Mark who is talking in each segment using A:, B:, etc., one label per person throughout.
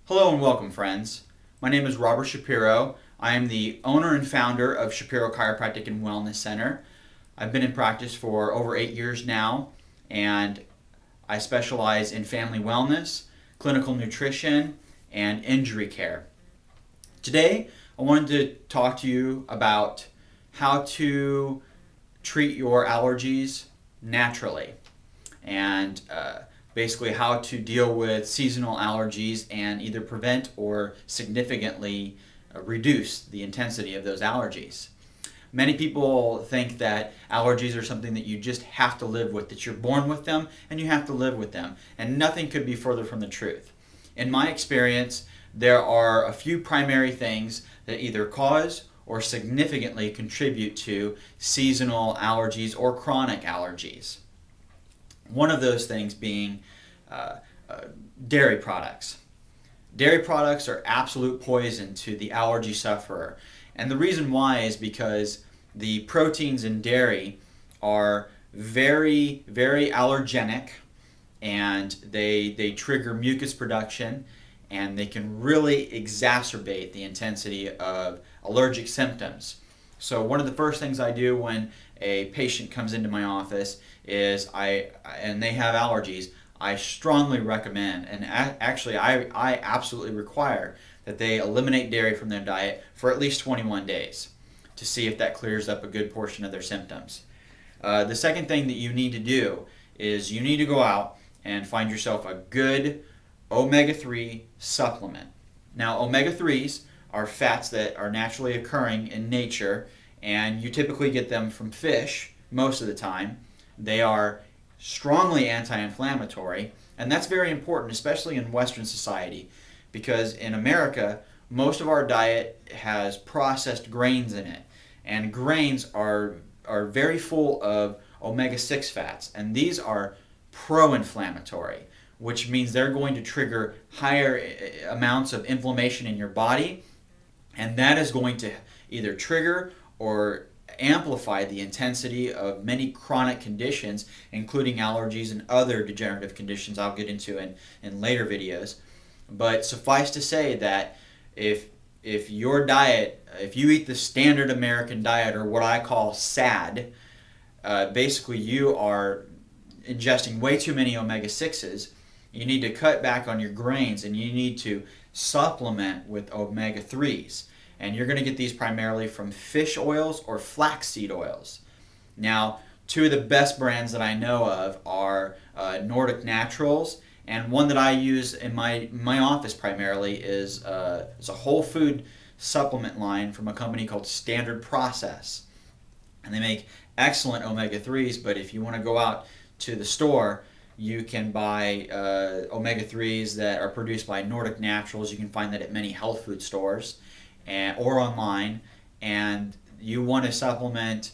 A: Hello and welcome, friends. My name is Robert Shapiro. I am the owner and founder of Shapiro Chiropractic and Wellness Center. I've been in practice for over 8 years now, and I specialize in family wellness, clinical nutrition, and injury care. Today, I wanted to talk to you about how to treat your allergies naturally, and basically how to deal with seasonal allergies and either prevent or significantly reduce the intensity of those allergies. Many people think that allergies are something that you just have to live with, that you're born with them and you have to live with them, and nothing could be further from the truth. In my experience, there are a few primary things that either cause or significantly contribute to seasonal allergies or chronic allergies. One of those things being uh, uh, dairy products. Dairy products are absolute poison to the allergy sufferer. And the reason why is because the proteins in dairy are very, very allergenic, and they trigger mucus production, and they can really exacerbate the intensity of allergic symptoms. So one of the first things I do when a patient comes into my office is and they have allergies, I strongly recommend, and actually I absolutely require, that they eliminate dairy from their diet for at least 21 days to see if that clears up a good portion of their symptoms. The second thing that you need to do is you need to go out and find yourself a good omega-3 supplement. Now, omega-3s are fats that are naturally occurring in nature, and you typically get them from fish most of the time. They are strongly anti-inflammatory, and that's very important, especially in Western society, because in America, most of our diet has processed grains in it, and grains are very full of omega-6 fats, and these are pro-inflammatory, which means they're going to trigger higher amounts of inflammation in your body, and that is going to either trigger or amplify the intensity of many chronic conditions, including allergies and other degenerative conditions I'll get into in later videos. But suffice to say that if your diet, if you eat the standard American diet, or what I call SAD, basically you are ingesting way too many omega-6s. You need to cut back on your grains, and you need to supplement with omega-3s. And you're going to get these primarily from fish oils or flaxseed oils. Now, two of the best brands that I know of are Nordic Naturals, and one that I use in my office primarily is a whole food supplement line from a company called Standard Process. And they make excellent omega-3s, but if you want to go out to the store, you can buy omega-3s that are produced by Nordic Naturals. You can find that at many health food stores or online. And you want to supplement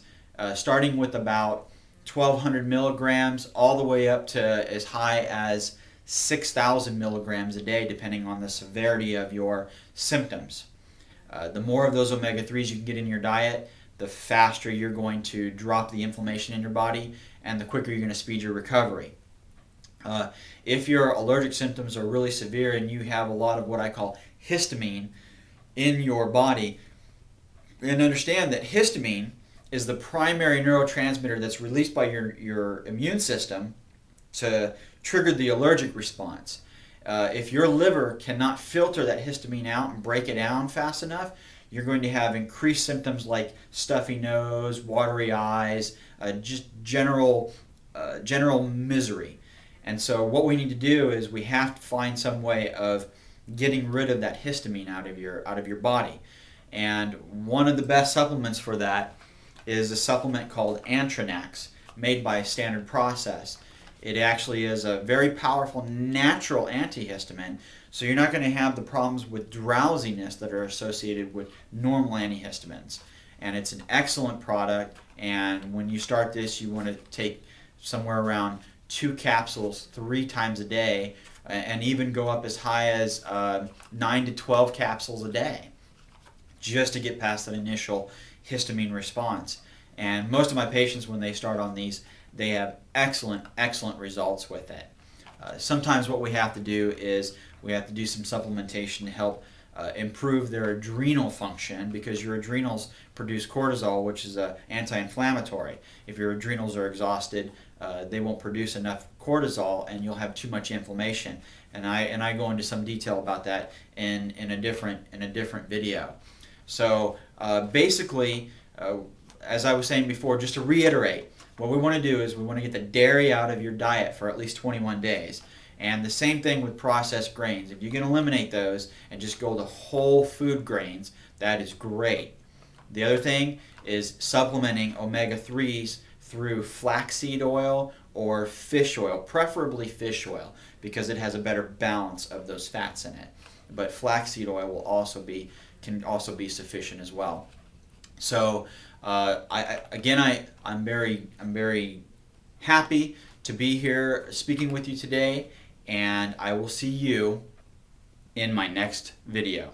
A: starting with about 1,200 milligrams all the way up to as high as 6,000 milligrams a day, depending on the severity of your symptoms. The more of those omega-3s you can get in your diet, the faster you're going to drop the inflammation in your body, and the quicker you're going to speed your recovery. If your allergic symptoms are really severe and you have a lot of what I call histamine in your body, and understand that histamine is the primary neurotransmitter that's released by your immune system to trigger the allergic response. If your liver cannot filter that histamine out and break it down fast enough, you're going to have increased symptoms like stuffy nose, watery eyes, just general misery. And so what we need to do is we have to find some way of getting rid of that histamine out of your body. And one of the best supplements for that is a supplement called Antronax, made by Standard Process. It actually is a very powerful natural antihistamine, so you're not going to have the problems with drowsiness that are associated with normal antihistamines. And it's an excellent product, and when you start this, you want to take somewhere around 2 capsules 3 times a day, and even go up as high as 9 to 12 capsules a day, just to get past that initial histamine response. And most of my patients, when they start on these, they have excellent results with it. Sometimes what we have to do is We have to do some supplementation to help improve their adrenal function, because your adrenals produce cortisol, which is an anti-inflammatory. If your adrenals are exhausted, they won't produce enough cortisol, and you'll have too much inflammation. And I go into some detail about that in a different video. So basically, as I was saying before, just to reiterate, what we want to do is we want to get the dairy out of your diet for at least 21 days. And the same thing with processed grains. If you can eliminate those and just go to whole food grains, that is great. The other thing is supplementing omega-3s through flaxseed oil or fish oil, preferably fish oil, because it has a better balance of those fats in it. But flaxseed oil can also be sufficient as well. So I'm very happy to be here speaking with you today, and I will see you in my next video.